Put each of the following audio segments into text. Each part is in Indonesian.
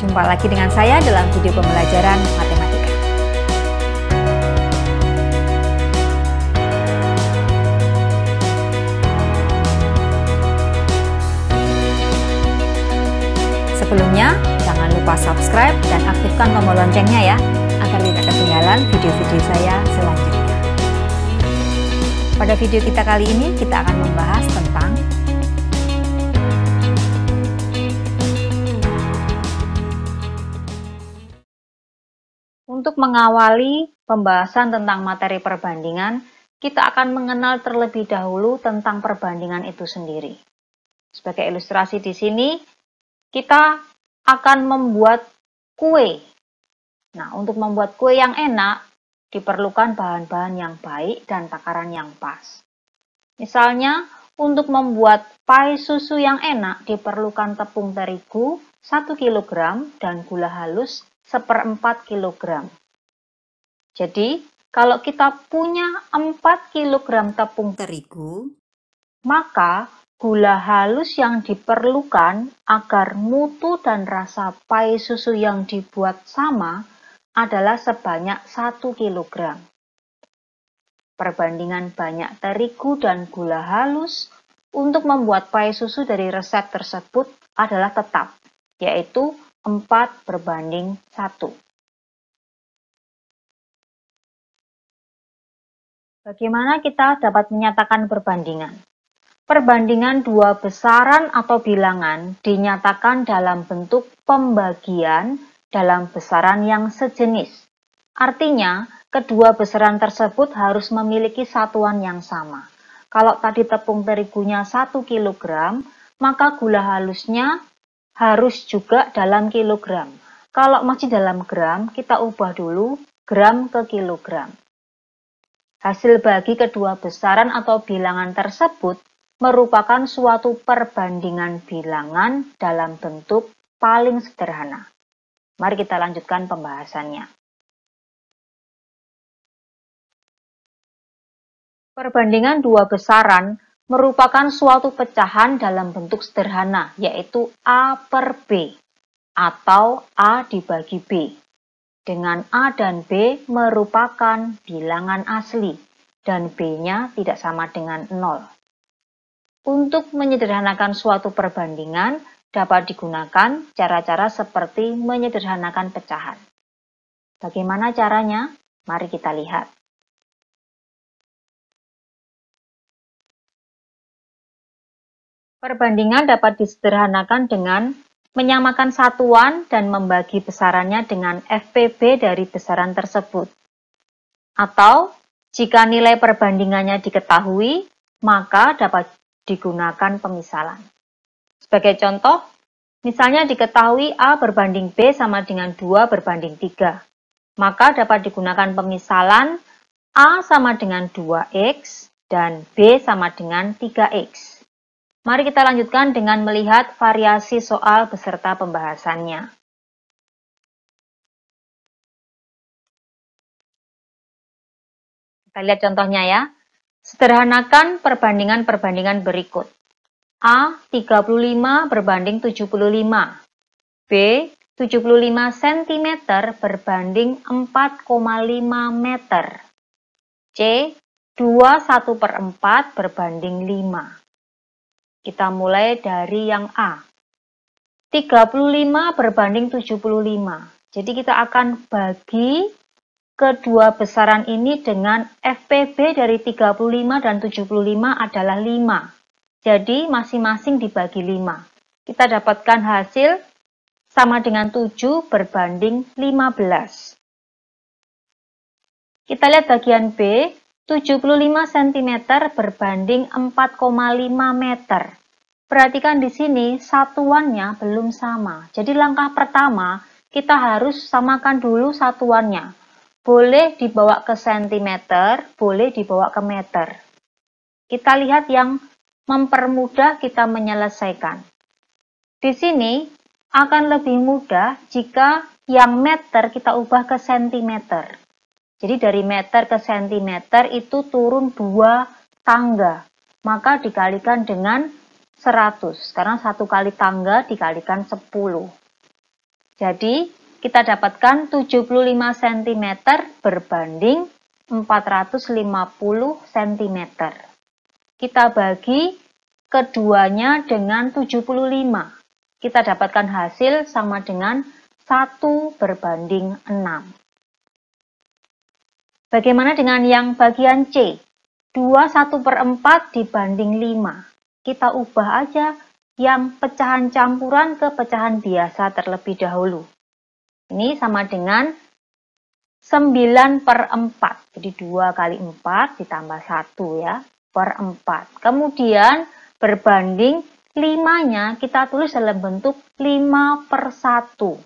Jumpa lagi dengan saya dalam video pembelajaran matematika. Sebelumnya, jangan lupa subscribe dan aktifkan tombol loncengnya ya, agar tidak ketinggalan video-video saya selanjutnya. Pada video kita kali ini, kita akan membahas tentang untuk mengawali pembahasan tentang materi perbandingan, kita akan mengenal terlebih dahulu tentang perbandingan itu sendiri. Sebagai ilustrasi di sini, kita akan membuat kue. Nah, untuk membuat kue yang enak, diperlukan bahan-bahan yang baik dan takaran yang pas. Misalnya, untuk membuat pai susu yang enak, diperlukan tepung terigu 1 kg dan gula halus 1/4 kg. Jadi, kalau kita punya 4 kg tepung terigu, maka gula halus yang diperlukan agar mutu dan rasa pai susu yang dibuat sama adalah sebanyak 1 kg. Perbandingan banyak terigu dan gula halus untuk membuat pai susu dari resep tersebut adalah tetap, yaitu 4:1. Bagaimana kita dapat menyatakan perbandingan? Perbandingan dua besaran atau bilangan dinyatakan dalam bentuk pembagian dalam besaran yang sejenis. Artinya, kedua besaran tersebut harus memiliki satuan yang sama. Kalau tadi tepung terigunya 1 kg, maka gula halusnya harus juga dalam kilogram. Kalau masih dalam gram, kita ubah dulu gram ke kilogram. Hasil bagi kedua besaran atau bilangan tersebut merupakan suatu perbandingan bilangan dalam bentuk paling sederhana. Mari kita lanjutkan pembahasannya. Perbandingan dua besaran merupakan suatu pecahan dalam bentuk sederhana, yaitu A per B, atau A dibagi B, dengan A dan B merupakan bilangan asli, dan B-nya tidak sama dengan 0. Untuk menyederhanakan suatu perbandingan, dapat digunakan cara-cara seperti menyederhanakan pecahan. Bagaimana caranya? Mari kita lihat. Perbandingan dapat disederhanakan dengan menyamakan satuan dan membagi besarannya dengan FPB dari besaran tersebut. Atau, jika nilai perbandingannya diketahui, maka dapat digunakan pemisalan. Sebagai contoh, misalnya diketahui A berbanding B sama dengan 2/3. Maka dapat digunakan pemisalan A sama dengan 2X dan B sama dengan 3X. Mari kita lanjutkan dengan melihat variasi soal beserta pembahasannya. Kita lihat contohnya ya. Sederhanakan perbandingan-perbandingan berikut. A 35 berbanding 75. B 75 cm berbanding 4,5 meter. C 21/4 berbanding 5. Kita mulai dari yang A. 35 berbanding 75. Jadi kita akan bagi kedua besaran ini dengan FPB dari 35 dan 75 adalah 5. Jadi masing-masing dibagi 5. Kita dapatkan hasil sama dengan 7 berbanding 15. Kita lihat bagian B. 75 cm berbanding 4,5 meter. Perhatikan di sini satuannya belum sama. Jadi langkah pertama kita harus samakan dulu satuannya. Boleh dibawa ke sentimeter, boleh dibawa ke meter. Kita lihat yang mempermudah kita menyelesaikan. Di sini akan lebih mudah jika yang meter kita ubah ke sentimeter. Jadi dari meter ke sentimeter itu turun 2 tangga. Maka dikalikan dengan 100. Karena 1 kali tangga dikalikan 10. Jadi, kita dapatkan 75 cm berbanding 450 cm. Kita bagi keduanya dengan 75. Kita dapatkan hasil sama dengan 1 berbanding 6. Bagaimana dengan yang bagian C? 2/1/4 dibanding 5. Kita ubah aja yang pecahan campuran ke pecahan biasa terlebih dahulu. Ini sama dengan 9/4. Jadi 2 kali 4 ditambah 1 ya, per 4. Kemudian berbanding 5-nya kita tulis dalam bentuk 5/1.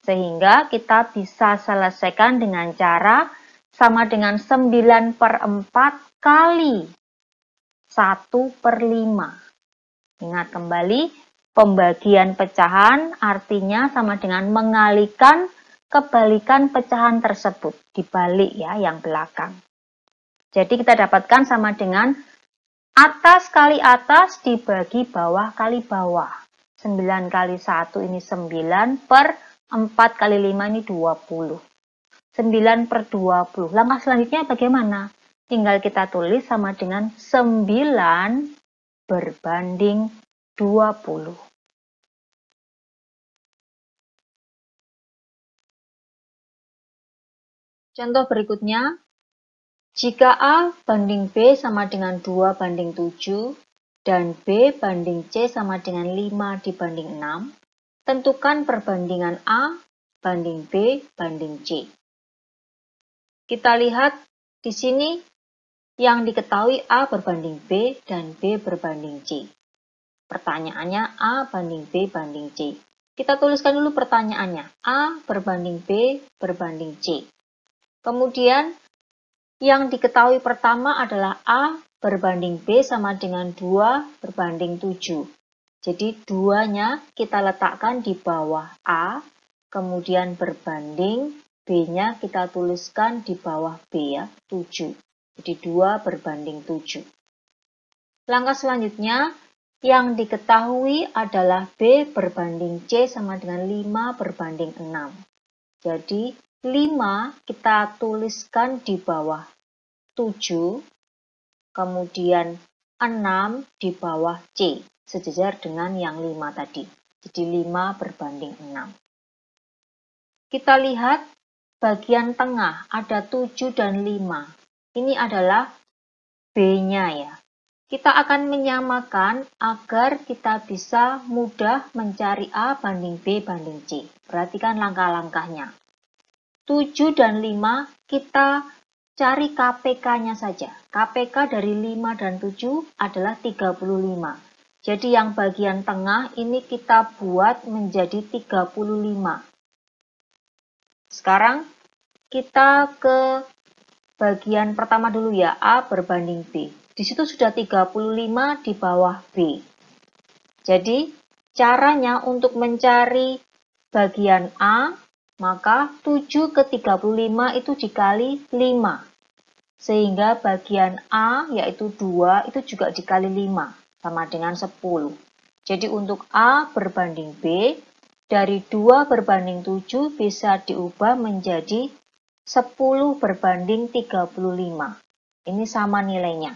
Sehingga kita bisa selesaikan dengan cara sama dengan 9/4 kali 1/5. Ingat kembali, pembagian pecahan artinya sama dengan mengalihkan kebalikan pecahan tersebut. Dibalik ya, yang belakang. Jadi kita dapatkan sama dengan atas kali atas dibagi bawah kali bawah. 9 kali 1 ini 9 per 4 kali 5 ini 20. 9/20. Langkah selanjutnya bagaimana? Tinggal kita tulis sama dengan 9 berbanding 20. Contoh berikutnya, jika A banding B sama dengan 2/7 dan B banding C sama dengan 5/6, tentukan perbandingan A banding B banding C. Kita lihat di sini yang diketahui A berbanding B dan B berbanding C. Pertanyaannya A banding B banding C. Kita tuliskan dulu pertanyaannya. A berbanding B berbanding C. Kemudian yang diketahui pertama adalah A berbanding B sama dengan 2/7. Jadi 2-nya kita letakkan di bawah A, kemudian berbanding, B-nya kita tuliskan di bawah B ya, 7. Jadi 2/7. Langkah selanjutnya, yang diketahui adalah B berbanding C sama dengan 5/6. Jadi 5 kita tuliskan di bawah 7, kemudian 6 di bawah C, sejajar dengan yang 5 tadi. Jadi 5/6. Kita lihat bagian tengah ada 7 dan 5. Ini adalah B-nya ya. Kita akan menyamakan agar kita bisa mudah mencari A banding B banding C. Perhatikan langkah-langkahnya. 7 dan 5 kita cari KPK-nya saja. KPK dari 5 dan 7 adalah 35. Jadi yang bagian tengah ini kita buat menjadi 35. Sekarang kita ke bagian pertama dulu ya, A berbanding B. Di situ sudah 35 di bawah B. Jadi, caranya untuk mencari bagian A, maka 7 ke 35 itu dikali 5. Sehingga bagian A, yaitu 2, itu juga dikali 5, sama dengan 10. Jadi, untuk A berbanding B, dari 2/7 bisa diubah menjadi 10 berbanding 35. Ini sama nilainya.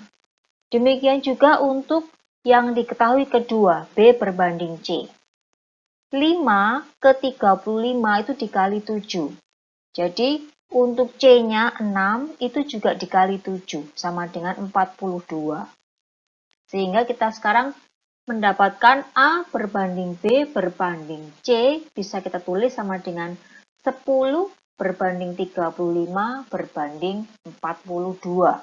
Demikian juga untuk yang diketahui kedua, B berbanding C. 5 ke 35 itu dikali 7. Jadi, untuk C-nya 6 itu juga dikali 7, sama dengan 42. Sehingga kita sekarang mendapatkan A berbanding B berbanding C, bisa kita tulis sama dengan 10 berbanding 35 berbanding 42.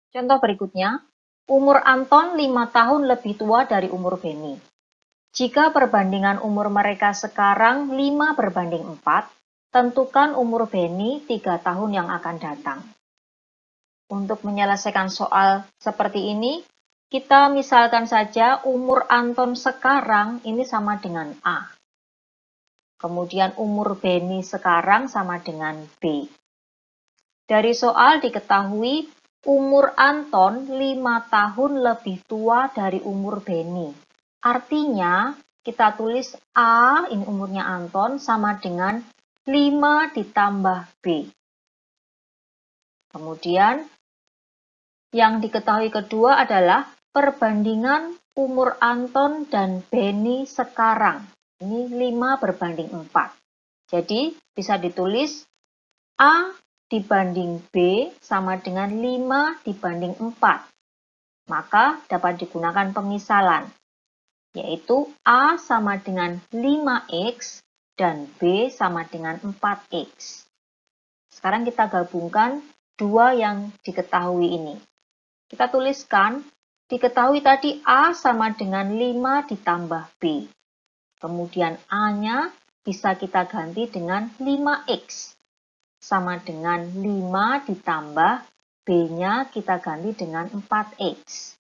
Contoh berikutnya, umur Anton 5 tahun lebih tua dari umur Benny. Jika perbandingan umur mereka sekarang 5/4, tentukan umur Benny 3 tahun yang akan datang. Untuk menyelesaikan soal seperti ini, kita misalkan saja umur Anton sekarang ini sama dengan A. Kemudian umur Benny sekarang sama dengan B. Dari soal diketahui umur Anton 5 tahun lebih tua dari umur Benny. Artinya, kita tulis A, ini umurnya Anton, sama dengan 5 ditambah B. Kemudian, yang diketahui kedua adalah perbandingan umur Anton dan Benny sekarang. Ini 5 berbanding 4. Jadi, bisa ditulis A dibanding B sama dengan 5 dibanding 4. Maka dapat digunakan pemisalan, yaitu A sama dengan 5X dan B sama dengan 4X. Sekarang kita gabungkan dua yang diketahui ini. Kita tuliskan, diketahui tadi A sama dengan 5 ditambah B. Kemudian A-nya bisa kita ganti dengan 5X. Sama dengan 5 ditambah B-nya kita ganti dengan 4X.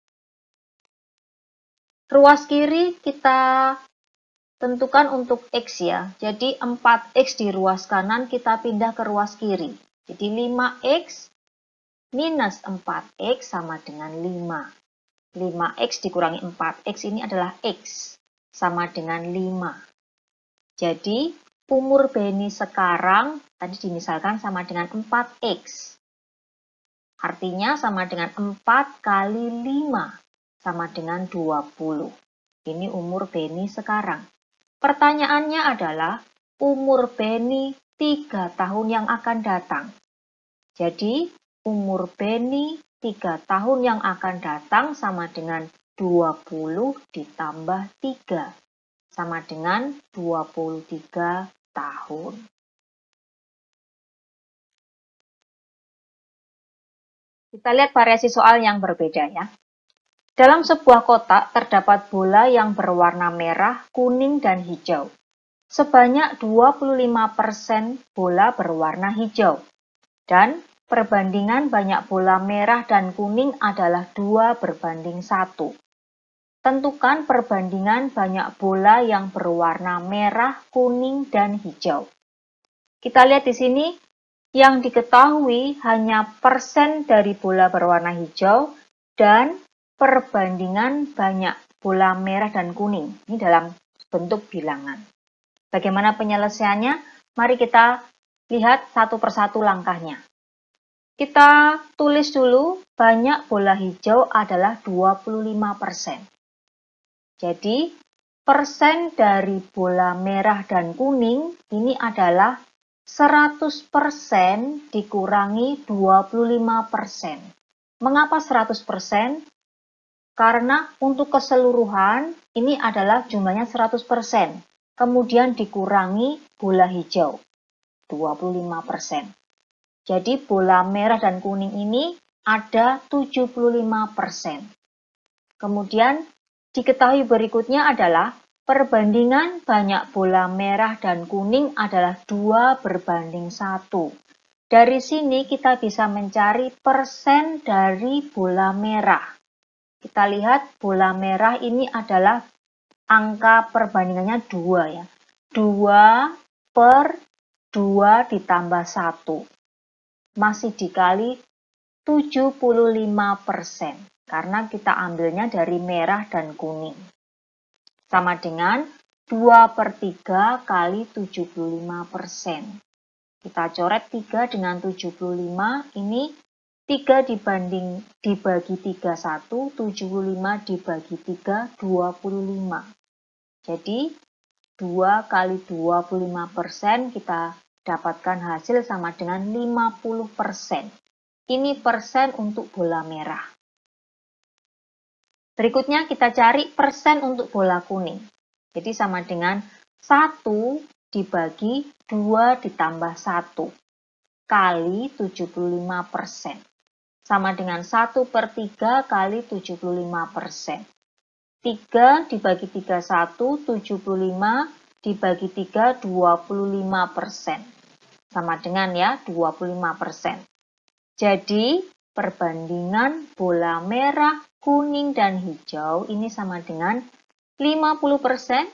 Ruas kiri kita tentukan untuk X ya. Jadi 4X di ruas kanan kita pindah ke ruas kiri. Jadi 5X minus 4X sama dengan 5. 5X dikurangi 4X ini adalah X. Sama dengan 5. Jadi umur Benny sekarang tadi dimisalkan sama dengan 4X. Artinya sama dengan 4 kali 5 sama dengan 20. Ini umur Benny sekarang. Pertanyaannya adalah umur Benny 3 tahun yang akan datang. Jadi umur Benny 3 tahun yang akan datang sama dengan 20 ditambah 3. Sama dengan 23 tahun. Kita lihat variasi soal yang berbeda ya. Dalam sebuah kotak terdapat bola yang berwarna merah, kuning, dan hijau. Sebanyak 25% bola berwarna hijau. Dan perbandingan banyak bola merah dan kuning adalah 2 berbanding 1. Tentukan perbandingan banyak bola yang berwarna merah, kuning, dan hijau. Kita lihat di sini, yang diketahui hanya persen dari bola berwarna hijau dan perbandingan banyak bola merah dan kuning. Ini dalam bentuk bilangan. Bagaimana penyelesaiannya? Mari kita lihat satu persatu langkahnya. Kita tulis dulu banyak bola hijau adalah 25%. Jadi, persen dari bola merah dan kuning ini adalah 100% dikurangi 25%. Mengapa 100%? Karena untuk keseluruhan ini adalah jumlahnya 100%. Kemudian dikurangi bola hijau, 25%. Jadi bola merah dan kuning ini ada 75%. Kemudian diketahui berikutnya adalah perbandingan banyak bola merah dan kuning adalah 2 berbanding 1. Dari sini kita bisa mencari persen dari bola merah. Kita lihat bola merah ini adalah angka perbandingannya 2 ya. 2 per 2 ditambah 1. Masih dikali 75%. Karena kita ambilnya dari merah dan kuning. Sama dengan 2 per 3 kali 75%. Kita coret 3 dengan 75, ini 3 dibagi 3, 1, 75 dibagi 3, 25. Jadi 2 kali 25% kita dapatkan hasil sama dengan 50%. Ini persen untuk bola merah. Berikutnya kita cari persen untuk bola kuning. Jadi sama dengan 1 dibagi 2 ditambah 1 kali 75%. Sama dengan 1 per 3 kali 75%. 3 dibagi 3, 1, 75 dibagi 3, 25%. Sama dengan ya, 25%. Jadi, perbandingan bola merah, kuning, dan hijau ini sama dengan 50%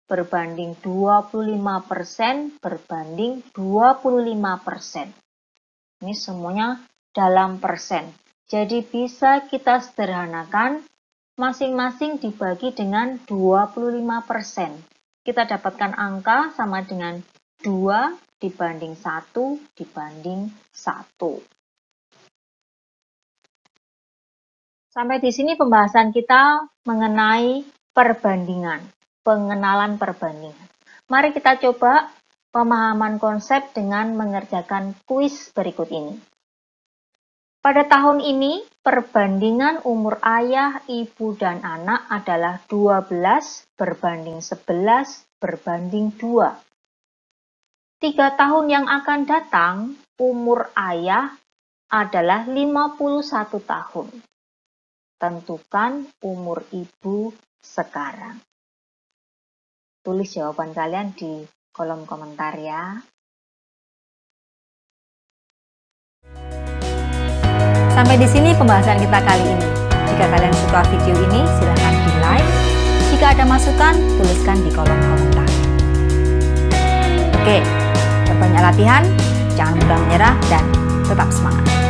berbanding 25% berbanding 25%. Ini semuanya dalam persen. Jadi bisa kita sederhanakan, masing-masing dibagi dengan 25%. Kita dapatkan angka sama dengan 2 dibanding 1 dibanding 1. Sampai di sini pembahasan kita mengenai perbandingan, pengenalan perbandingan. Mari kita coba pemahaman konsep dengan mengerjakan kuis berikut ini. Pada tahun ini, perbandingan umur ayah, ibu, dan anak adalah 12 berbanding 11 berbanding 2. 3 tahun yang akan datang, umur ayah adalah 51 tahun. Tentukan umur ibu sekarang. Tulis jawaban kalian di kolom komentar ya. Sampai di sini pembahasan kita kali ini. Jika kalian suka video ini, silahkan di like. Jika ada masukan, tuliskan di kolom komentar. Oke, perbanyak latihan, jangan mudah menyerah, dan tetap semangat.